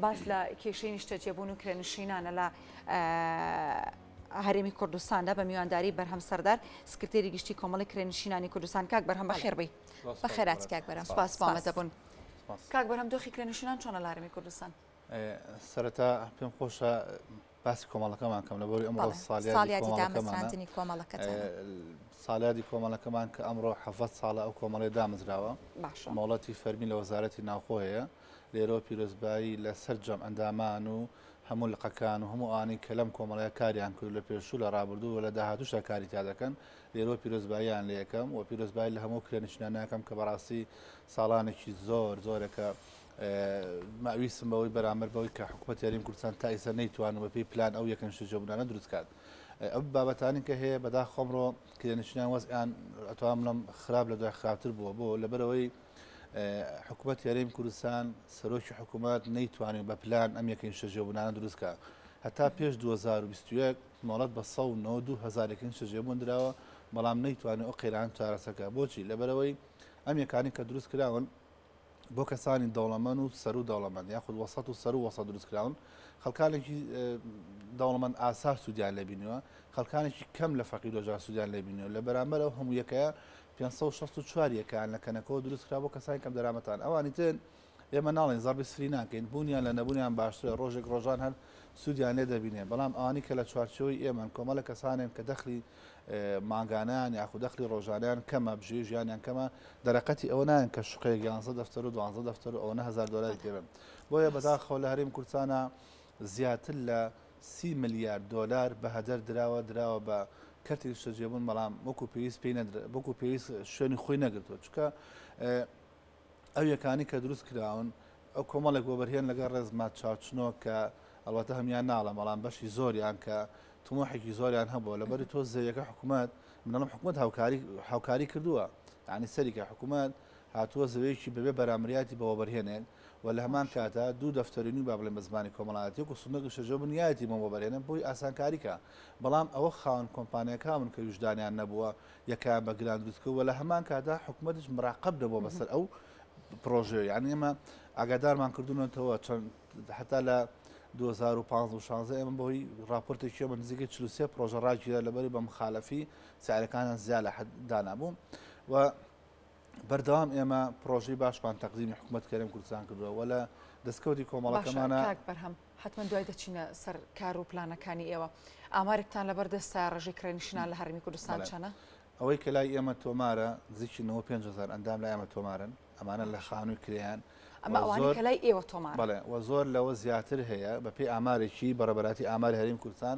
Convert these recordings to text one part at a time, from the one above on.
باس لە کێشەی نیشتەجێبوون و کرێنشینانە لە هەرێمی کوردستاندا بە میوانداری بەرهەم سەردار سکرتێری گشتی کۆمەڵی کرێنشینانی کوردستان کاک بەرهەم بەخێربەی بەخێرات کاک بەرهەم سپاس بامەدەبوون کاک بەرهەم دۆخی کرێنشینان چۆنە لە هەرێمی کوردستان سەرەتا پێم خۆشە باسی کۆمەڵەکەمان کەم لەبەری ئەمڕۆ ساڵیاتی دامەزراندنی کۆمەڵەکەتان ساڵیادی کۆمەڵەکەمان کە ئەمڕۆ 7 ساڵە ئەو کۆمەڵی دامەزراوە مۆڵەتی فەرمی لە وەزارەتی ناوخۆ هەیە لێرۆ پیرۆزبایی لە سەررجەم ئەندامان و هەموو لقەکان و هەموو ئانی کە لەم کۆمەڵەیە کاریان کرد لە پێشوو لە ڕابردوو و لە داهاتووشە کاری تا دەکەن لێرۆ پیرۆزباییان لە یەکەم و پیرۆزبایی لە هەموو کرێنشینانەکەم کە بەڕاستی ساڵانێکی زۆرەکە ماویستم بەوەی بەرامبەر بەوەی کە حکوومەت یاریمی کوردستان تا ئێستا نەیتوانێت بەپێی پلان ئەو یەکەم شەجێبوونانە دروستکات. ئەو بابەتانی کە هەیە بەداخۆمڕۆ کرێنشینان وەزعیان ئەتوانم لەم خراپ لە دوای خراپتر بووە بۆ لەبەرەوەی حکوومەت یاریمی کوردستان سەرۆکی حکوومەت نەیتوانێت بە پلان ئەم یەکەم شەجێبوونانە دروستکات. هەتا پێش 2021 مۆڵەت بە 192,000 یەکەم شەجێبوون درراوە بەڵام نەیتوانێت ئەو قەیران چارەسەکە بۆچی لەبەرەوەی ئەم یەکانی کە دروست کراون بۆ کەسانی دەوڵەمەند و سەر و دەوڵەمەند یاخود وەسەط و سەر و وەسەط دروستکراون خەڵکانێکی دەوڵەمەند ئاسا سوودیان لێبینەوە خەڵکانێکی کەم لە فەقیر و جار سوودیان لێبینەوە لە بەرامبەر ئەو هەموو یەکەیە 564 یەکان لە کەنەکەەوە دروستکرا بۆ کەسانی کەم دەرامەتان ئەوانی تر ئێمە ناڵێن زەربی سفری ناکەین بوونیان لە نەبوونیان باشترە ڕۆژێک ڕۆژان هەر سوودیان لێ دەبینێ بەڵام ئەوانی کە لە چوارچەوەی ئێمەن کۆمەڵە کەسانێن کە دەخلی ماگانیان یاخود دەخلی ڕۆژانیان کەمە بژێ ژیانیان کەمە دەرەقەتی ئەوە نایەن کە شوقەیە 11 دەفتەر و 12 دەفتەر و ئەوە 1000 دلاری پێبن بۆیە بەداخەوە لە هەرێمی کوردستانە زیاتر لە 30 ملیارد دلار بە هەدەر دراوە بە کەرتی شەجێبوون بەڵام وەکو پێویست پێی وەکو پێویست شوێنی خۆی نەگرتووە چکە ئەو یەکانی کە دروست کراون ئەو کۆمەڵێک بۆ بەرهێن لەگەڵ ڕێزمات چاوچنەوە کە ئەڵبەتە هەمیان ناڵە بەڵام بەشی زۆریان کە تمۆحێکی زۆریان هەبووە لەبەری تۆ زەویەکە حکوومەت منەڵم حکوومەت هاوکاری کردووە یعنی سەریکە حکوومەت هاتووە زەوەیەکی بەبێ بەرامریاتی بەوە بەرهێنێن و لە هەمان کاتە دوو دەفتەرینی با بڵێن بە زمانی کۆمەڵایەتی وەکو سنەگە شەجێبوونیایەتی بۆ بەرهێنن بۆی ئاسانکاریکە بەڵام ئەوە خاوەن کۆمپانیەکە من کە وجدانیان نەبووە یەکیان بە گران دروستکەوە لە هەمان کاتە حکوومەتش مراقب دەبووە بەسەر ئەو پرۆژێ یعنی ئێمە ئاگادارمان کردوونەوە چەند حتا لە 2015 ئێمە بۆی راپۆرتێکی ئەمە نزیکەی 43 پرۆژە ڕاگیرە لەبەری بە مخالەفی سیارەکانیان زیاد لە حد دانابوو و بەردەوام ئێمە پرۆژەی باشمان تەقدیمی حکوومەت کەرێم کوردستان کردووە وە لە دەستکەوتی کۆمەڵەکەمانە کاک بەرهەم حتمما دوای دەچینە سەر کار و پلانەکانی ئێوە ئامارێکتان لەبەردەستە ڕێژەی کرێنشینان لە هەرمی کوردستان چەنە؟ ئەوەی کە لای ئێمە تۆمارە نزیکی 5,000 ئەندام لای ئێمە تۆمارن ئەمانە لە خانووی کرێیان ئەمە ئەوانی کە لای ئێوە تۆمار بەڵێ و زۆر لەوە زیاتر هەیە بەپێی ئامارێکی بەڕێبەراتی ئاماری هەرێمی کوردستان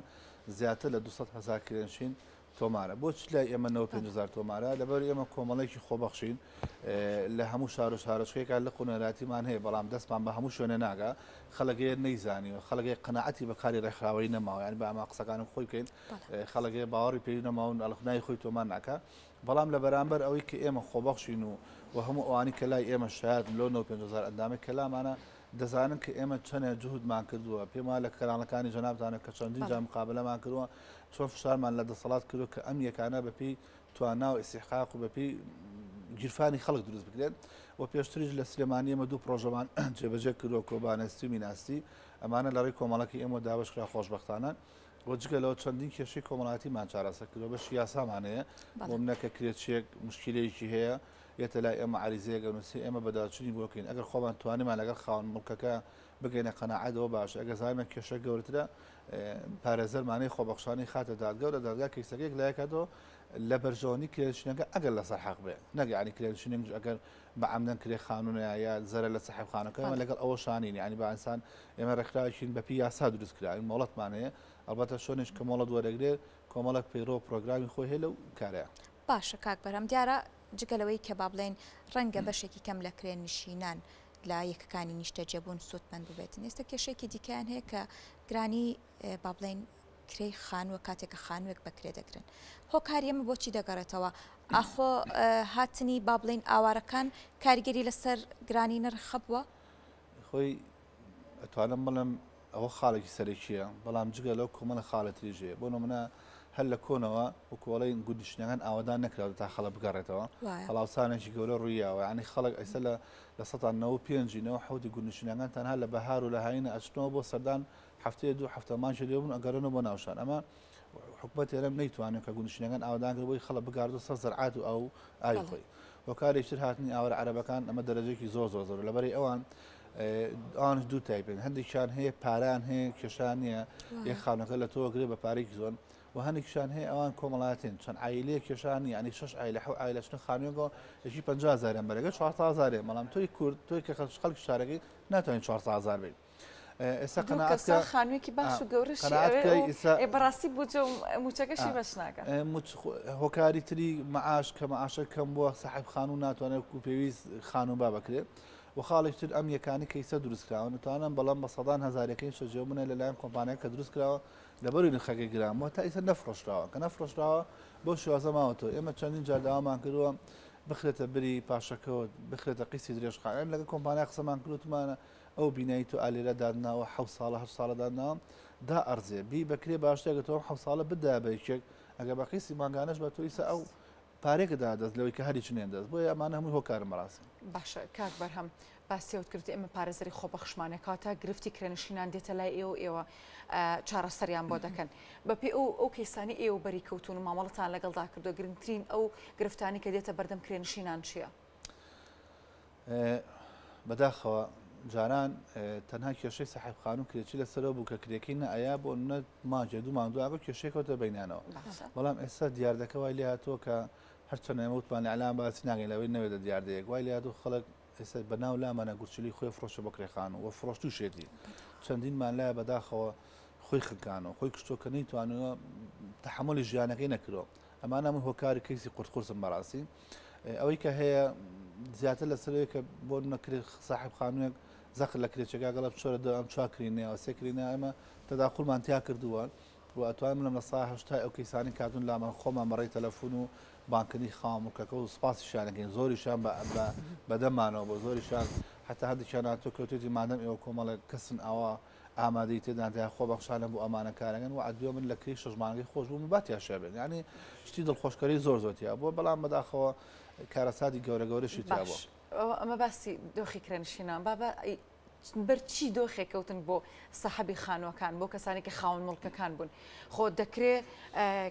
زیاتر لە 200,000 کرێنشین تۆمارە بۆچ لای ئێمە 5,000 تۆمارە لەبەر ئێمە کۆمەڵێکی خۆبەخشین لە هەموو شار و شارەچکێکان لە قونەراتیمان هەیە بەڵام دەستمان بە هەموو شوێنە ناگا خەڵگەیە نەیزانی و خەڵگەی قەناعەتی بەکاری ڕێکخراوەی نەماوە یعنی بە ئەما قسەکانم خۆی بکەین خەڵگەی باوەڕی پێی نەماون ئەڵخنای خۆی تۆمان ناکە بەڵام لە بەرامبەر ئەوەی کە ئێمە خۆبەخشین و هەموو ئەوانی کە لای ئێمە شاید لۆ 5,000 ئەندامی کەلامانە دەزانن کە ئێمە چەندە جوهودمان کردووە پێما لە کەرانەکانی جەنابتانە کە چەندین جا مقابلەمان کردووە چۆن فشارمان لە دەسەڵات کردو کە ئەم یەکانە بەپێی توانا و ئیستیحقاق و بەپێی گیرفانی خەڵک دروست بکرێت و پێشتریش لە سلێمانی ئێمە دوو پرۆژەمان جێبەجێ کردووە کۆبانەستی و میناستی ئەمانە لە ڕێی کۆمەڵەکی ئێمە دابشکرا خۆشبەختانە وەجگە لەوە چەندین کێشەی کۆمەڵاتیمان چارەسەر کردووە بەشی یاسامان هەیە بۆ منەکە کرێچێک مشکلەیەکی هەیە یەتە لای ئێمە عریزەیە گەنووسی ئێمە بەداچنی بۆکەین ئەگەر خۆمان توانیمان لەگەڵ خاوەن مڵکەکە بگەینە قەناعەتەوە باش ئەگەر زانمە کێشە گەورەترە پارێزەرمانەی خۆبەخشانی خاتە دادگا و لە دادگا کەیسەکەیەک لایەکاتەوە لە بەرژەوەنی کرێنشینەکە ئەگەر لەسەر حەق بێ نەگەیانی کرێنشینێک ئەگەر بە عەمدەن کرێ خانوونەیە یا زەرە لە سەحێبخانەکە لەگەڵ ئەوە شانین یعنی بە ئینسان ئێمە ڕێکخراوێکین بەپی یاسا دروستکراوین مۆڵەتمان هەیە ئەلبەتە شۆنێک کە مۆڵەت وەرەگرێت کۆمەڵک پەیڕۆ پرۆگرامی خۆی هەیە لەو کارەیە باشە کاک بەرهەم دیارە جگەلەوەی کە با بڵێن ڕەنگە بەشێکی کەم لە کرێنشینان لە یەکەکانی نیشتەجێبوون سوودمەند ببێتن ئێستا کێشێکی دیکەیان هەیە کە گرانی با بڵێن کرێی خانووە کاتێکە خانووێک بەکرێ دەگرن هۆکاری ئەمە بۆچی دەگەڕێتەوە ئاخۆ هاتنی با بڵێن ئاوارەکان کاریگەری لەسەر گرانی نرخە بووە خۆی ئەتوانم بڵم ئەوە خاڵێکی سەرێکیە بەڵام جگە لەو کۆمەڵە خاڵەتریژێ بۆ نمونە هەر لە کۆنەوە وکۆڵی گوندشتنەکان ئاوادان نەکراوە تا خەڵک بگەڕێتەوە هەڵاوسانێکی گەورە ڕوویاوە ینی خەڵک ئەیسە لە 1995 حوتی گوندشتنەکان تەنها لە بەهار و لە هاینە ئەچنەوە بۆ سەردان هەفتەیە دوو هەفتەمانشە لێبوون ئەگەڕێنەوە بۆ ناوشان ئەمە حکومەت ئێرەم نەیتوانێت کە گوندشتنەکان ئاوادان کرد بۆی خەڵک بگاردوە سەر زەرعات و ئەو ئاوی خۆی وەکارێکتر هاتنی ئاوە عەرەبەکان ئەمە دەرەجێکی زۆر لەبەری ئەوان ئەوانش دوو تایپن هەندێکیان هەیە پاران هەیە کێشان نیە یەک خاونەکە لە تۆگرێ بە پارێکی زۆن و هەندێکیان هەیە ئەوان کۆمەڵاتین چەند عیلەیە کێشان ینی 6 عیلە حو عیلە چنە خانوێنەوە یەکی 50,000 بەرەگە 400,000 بەڵام تۆی کورد تۆی کە خەڵکی شارەکەی ناتوانین 400,000 بێت ئێستا قەناعەتکە خانوویەکی باش و گەورەشی بەڕاستی بوجە موچەکەشی بەش ناکە هۆکاری تری مەعاش کە مەعاشە کەم بووە ساحب خانوو ناتوانێت و پێویست خانوو با بکرێت و خاڵێکتر ئەم یەکانی کەیسە دروستکراون نتوانن بەڵام بە سەدان هەزارەکەی شەجێ بنە لەلایەن کۆمپانیای کە دروستکراوە لەبەروی نرخەکەی گرانەوە تا ئیسە نەفرۆشراوە کە نەفرۆشراوە بۆ شێوازە ماوەتەوە ئێمە چەندین جار داوامان کردووە بخرێتە بری پاشەکەوت بخرێتە قیسی درێژخانە لەگە کۆمپانیا قسەمان کردوتمانە ئەو بینایی تو ئالێرە دادناوە 7 ساڵە 8 ساڵە دادناوە دا ئەرزێ بی بەکرێ باشتێکەوە 7 ساڵە بدا بەیەکێک ئەگە بە قیسی ماگانەش بە تۆ ئیسە ئەو پارێکدا دەست لەوەی کە هەری چنێن دەست بۆیە ئەمانە هەمووی هۆکارم بەڕاستی باشە کاک بەرهەم باسیەوت کردی ئێمە پارێزەری خۆبەخشمانە کاتە گرفتی کرێنشینان دێتە لای ئێوە چارەسەریان بۆ دەکەن بەپێ ئەو کەیسانی ئێوە بەریکەوتون و مامەڵەتان لەگەڵدا کردو گرنگترین ئەو گرفتانی کە دێتە بەردەم کرێنشینان چییە؟ بەداخەوە جاران تەنها کێشەی ساحب خانوو کرێکی لەسەرەوە بوو کە کرێکی نەئەیا بۆ نە ماجێ دوو ماندووە کێشەیەکەوتە بینانەوە بەڵام ئێستا دیاردەکە وای لێ هاتووە کە هەرچەنە ئەمەوتمان ئەعلام باسی ناگەین لەوەی نەوێتە دیاردەیەک وای لێ هاتوو خەڵک ئێستا بەناو لامانە گورچلی خۆی فرۆشە بۆ کرێخان و فرۆشت و شێتی چەندینمان لایە بەداخەوە خۆی خکانەوە خۆی کشتۆکە نەیتوانەوە تەحملی ژیانەکەی نەکرۆ ئەمانە من هۆکاری کەیسی قورتقورسم بەڕاستی ئەوەی کە هەیە زیاتر لەسەرەوەی کە بۆ نەکرێت ساحب خانوویەک زەخر لە کرێچەکە گەڵب چۆرە ئەم چاکرینەوە سێکرینە ئەمە تەداخورمان تیا کردووە و ئەتوانم لەم لە سا هەشتا ئەو کەیسانی کاتون لامان خۆمان مەڕی تەلەفۆن و بانکردنی خاومکەکە و سپاسیشانەکەین زۆریشان بەدەمانەوە بۆ زۆریشان حتا هەردێکیان هاتووە کەوتێتی مادەم ئێوە کۆمەڵە کەسن ئەوە ئامادەی تێدانتیا خۆبەخشانە بۆ ئەمانەکارەکەن و عدووە من لە کری شەژمانگەی خۆش بووم باتیاشە بێن ینی شتی دڵخۆشکەری زۆرتیا بۆ بەڵام بەداخەوە کارەسادی گەورەشی تیا بوو ئەمە باسی دۆخی کرێنشینان بابە بەرچی دۆخێکەوتن بۆ سەحەبی خانووەکان بۆ کەسانی کە خاوەن مڵکەکان بوون خۆ دەکرێت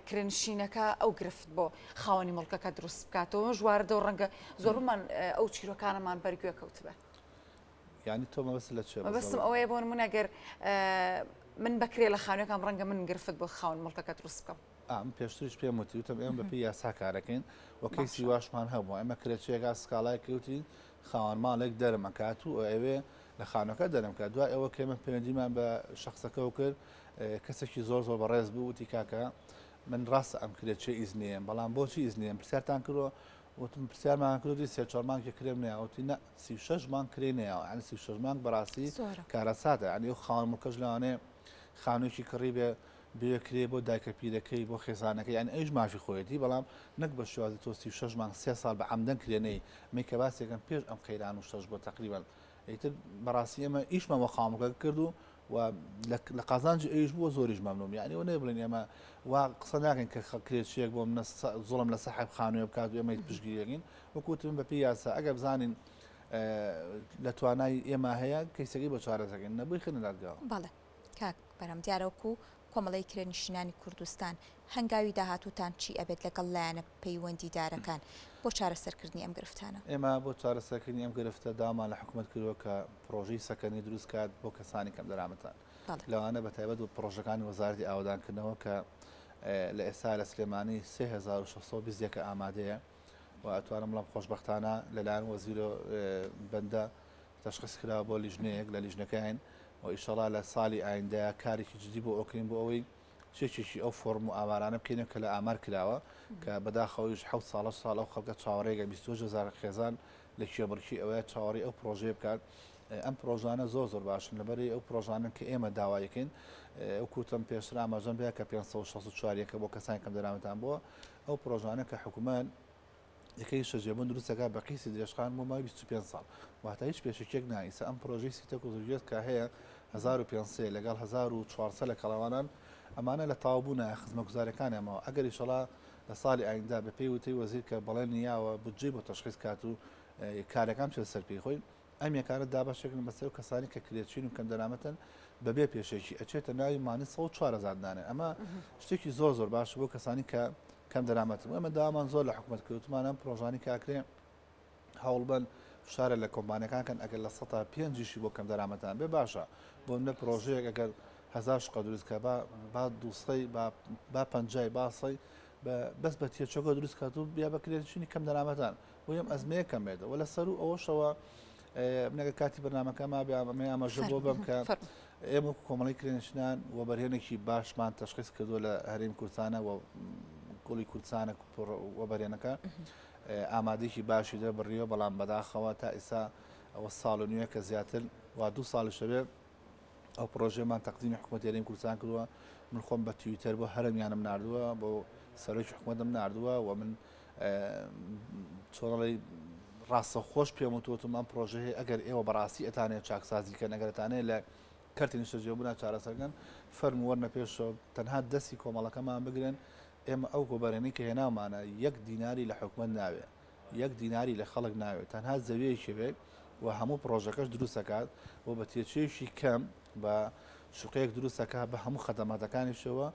کرێنشینەکە ئەو گرفت بۆ خاوەنی مڵکەکە دروست بکاتەوە ژواردە و ڕەنگە زۆرمان ئەو چیرۆکانەمان بەرگوێ کەوت بێ ینی تۆ مەبەست لە چێ بەستم ئەوەیە بۆ نمونە ئەگەر من بکرێ لە خانووەکان ڕەنگە من گرفت بۆ خاوەن مڵکەکە دروست بکەم پێشتریش پێم وتیوتم ئێمە بەپی یاسا کارەکەین وەکەیسی واشمان هەبوو ئەمە کرێچێکا سکاڵای کەوتی خاوەن ماڵێک دەرمەکات و ئەوێ لە خانوەکە دەرمکات دوای ئەوە کێمە پەیوەندیمان بە شخصەکە و کرد کەسێکی زۆر ڕێز بوو وتی کاکە من ڕاستە ئەم کرێچێ ئیزنیەم بەڵام بۆچی ئیزنیەم پرسیارتان کردەوە وتم پرسیارمان کردی سێ 4 مانگی کرێم نەیەوتی نە 36 مانگ کرێ نەیەوە ینی 36 مانگ بەڕاستی کارەساتە ینی ئەو خاوەن مڵکەش لەوانەیە خانوویەکی کڕی بێ بێکرێ بۆ دایکە پیرەکەی بۆ خێزانەکەی یان ئەیش مافی خۆیەتی بەڵام نەک بە شێوازی تۆ 36 مانگ 3 ساڵ بە عەمدەن کرێنەی میکە باسێکم پێش ئەم قەیران و شەش بۆ تقریبا ئیتر بەڕاستی ئێمە ئیشمان بە خاوەنەکە کردو و لە قازانجی ئەیش بووە زۆریش مەمنوم یعنی ئەوە نەیە بڵێن ئێمە وا قسە ناکەین کە کرێچێک بۆ زوڵم لە سەحەب خانوویە بکات و ئێمە پشتگیریەکەین وەکوتم بە پێی یاسا ئەگەر بزانین لە توانای ئێمە هەیە کەیسەکەی بۆ چارەسەکەین نەبووی خێنە دادگاوە بەڵێ کاک بەرەم دیارەوەکو کۆمەڵی کرێنشینانی کوردستان هەنگاوی داهاتوتان چی ئەبێت لەگەڵ لایەنە پەیوەندیدارەکان بۆ چارەسەرکردنی ئەم گرفتانە ئێمە بۆ چارەسەرکردنی ئەم گرفتە دامان لە حکوومەت کردووە کە پرۆژەی سەکەنی دروستکات بۆ کەسانی کەم دەرامەتان لەوانە بە تایبەت و پرۆژەکانی وەزارەتی ئاودانکردنەوە کە لە ئێستا لە سلێمانی 3620 ئامادەیە و ئەتوانم بڵام خۆشبەختانە لەلایەن وەزیرە بەندە تەشخیص کرا بۆ لیژنەیەک لە لیژنەکەین و ئیشەڵا لە ساڵی ئایندەیە کارێکی جدی بۆ ئۆکرین بۆ ئەوەی چێکێکی ئەو فۆرم و ئامارانە بکەینە کە لە ئامار کراوە کە بەداخەوەیش 7 ساڵ ئەو خەڵکە چاوەڕێگە 22,000 خێزان لە کێبڕکی ئەوەیە چاوەڕی ئەو پرۆژەیە بکات ئەم پرۆژانە زۆر باشن لەبەری ئەو پرۆژانن کە ئێمە داوایەکەین ئەو کوتم پێشتر ئاماژەم بێ کە 564 بۆ کەسانی کەم دەرامەتان بووە ئەو پرۆژانە کە حکوومەت یەکەی شەجێبوون دروستەکە بە قیسی درێژخان بۆ ماوەی 25 ساڵ واتە هیچ پێشێکێک نایسە ئەم پرۆژەی سیتە و زوجێت کە هەیە 1500 لەگەڵ 1400 لە کەڵاوانان ئەمانە لە تاوابوونا خزمەتگوزارەکانیانەوە ئەگەر ئیشەڵا لە ساڵی ئایندا بە پێی وتەی وەزیر کە بەڵێن نیاوە بودجێ بۆ تەشخیص کات و کارەکان چێت سەر پێی خۆی ئەم یەکانە دابەشێکن بەسەر و کەسانی کە کرێچین و کەم دەرامەتن بەبێ پێشێکی ئەچێتە ناوی مانی 104 دانێ ئەمە شتێکی زۆر باش بۆ کەسانی کە کەم دەرامەتن ئەمە داوامان زۆر لە حکوومەت کەوتمانە پرۆژانی کاکرێ هەوڵبن شارە لە کۆمپانیەکان کەن ئەگەر لە 105 بۆ کەم دەرامەتان بێ باشە بۆ منە پرۆژەیەک ئەگەر 1000 شقە دروستکە با دووسەی با پەنجای باسەی بەس بە تێچۆکە دروست کات و بیا بەکرێتچینی کەم دەرامەتان بۆ ئەم ئەزمەیە کەم بێتە و لە سەر و ئەوەشەوە منەگە کاتی بەرنامەکە ما ئەمە ئاماژە بۆ بم کە ئێمە کۆمەڵی کرێنشنان و بەرهێنێکی باشمان تەشخیص کردووە لە هەرێمی کوردستانە و گوڵی کوردستانە وەبەرێنەکە ئامادەیەکی باشی دە بڕیەوە بەڵام بەداخەوە تا ئێستا ئەوە ساڵ و نیوە کە زیاتر وا 2 ساڵی شەبێ ئەو پرۆژێمان تەقدیمی حکوومەتی هەرێمی کوردستان کردووە من خۆم بە تویتەر بۆ هەرمیانم نردووە بۆ سەرۆکی حکوومەتم نردووە و من چۆنڵی ڕاستەخۆش پێم وتوتم ئەم پرۆژەیە ئەگەر ئێوە بەڕاستی ئەتانێت چاکسازی کە نەگەرتانەیە لە کەرتی نیشتەجێبوونا چارەسەرگەن فەرم وەرنە پێشەوە تەنها دەستی کۆمەڵەکەمان بگرن ئێمە ئەو گۆبەرێنەی کە هێنامانە 1 دیناری لە حکوومەت ناوێ 1 دیناری لە خەڵک ناوێت تەنها زەویەکی وێ و هەموو پرۆژەکەش دروستەکات و بە تێچێشی کەم بە شوقەیەک دروستەکە بە هەموو خەدەماتەکانیشەوە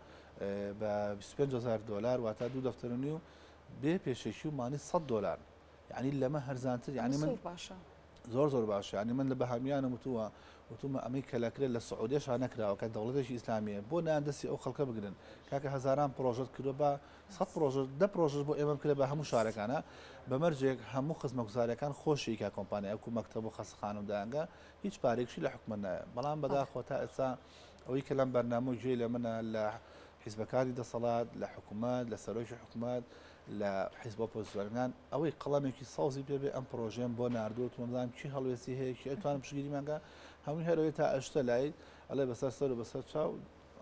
بە 25,000 دلار واتە 2 دەفتەرنی و بێ پێشێکی و مانی 100 دلار یعنی لەمە هەرزانتر یعنی من زۆر باشە ینی من لە بەهامیانە وتومە ئەمەی کەلاکرێت لە سعودێشان نەکراوە کە دەوڵەتێکی ئیسلامیە بۆ ناندەستی ئەو خەڵکە بگرن کاکە هەزاران پرۆژەت کردو بە 100 پرۆژە 10 پرۆژش بۆ ئێمە کرێت بە هەموو شارەکانە بەمەرجێک هەموو خزمەتگوزاریەکان خۆشیکە کۆمپانیا ئەو مەکتەب و خەسخان و داهەنگە هیچ پارێکشی لە حکوومەت نایە بەڵام بەداخۆ تا ئێستا ئەوەی کە لەم بەرنامە گوێی لە منە لە حیزبەکانی دەسەڵات لە حکوومەت لە سەرۆکی حکوومەت لە حیزب ئۆپۆزیسیۆنەکان ئەوەی قەڵەمێکی ساوزی پێبێ ئەم پرۆژەیەم بۆ نردووە توانم چی هەڵوێستی هەیە چی ئەتوانم پشگیریمانگە هەمووی هەرەوەی تا ئەشتە لای ئەڵێ بەسەر سەر و بەسەر چاو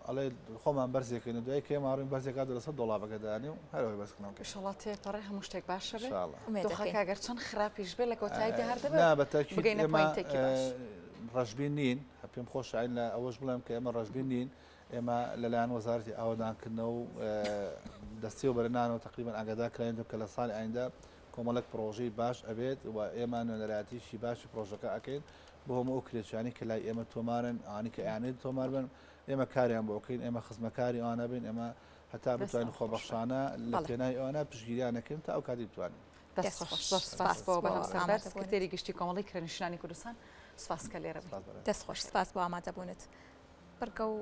ئەڵێ خۆمان بەرزێکەکەین دوای کێ ماڕووین بەرزێکات لەسەر دۆڵابەکەدانی و هەرەوەی بەسکردنەوە ئینشاڵڵا تێپەڕێ هەموو شتێک باشە بێت دۆخەکە ئەگەر چەند خراپیش بێت لە کۆتاییدا هەر دەبێت نا بەتاکید ئێمە ڕەشبین نین پێم خۆش عین لە ئەوەش بڵێم کە ئێمە ڕەشبین نین ئێمە لەلایەن وەزارەتی ئاوادانکردنەوە و دەستی و بەرنانەوە تقریبان ئاگادارکراین کە لە ساڵی ئایندا کۆمەڵک پرۆژەی باش ئەبێت و ئێمە نوێنەرایەتیشی باشی پرۆژەکە ئەکەین بۆ هەموو ئەو کرێچیانی کە لای ئێمە تۆمارن ئانی کە ئیانێت تۆمار بن ئێمە کاریان بۆ بکەین ئێمە خزمەکاری ئەوانە بین ئێمە هەتا بتوانین خۆبەخشانە لە پێناوی ئەوانە پشگیریانەکەین تا ئەو کاتی بتوانین. سپاس بۆ بەناوسەندار سکرتێری گشتی کۆمەڵی کرێنشینانی کوردستان سپاس کە لێرە دەستخۆش سپاس بۆ ئامادەبوونت بەرگە و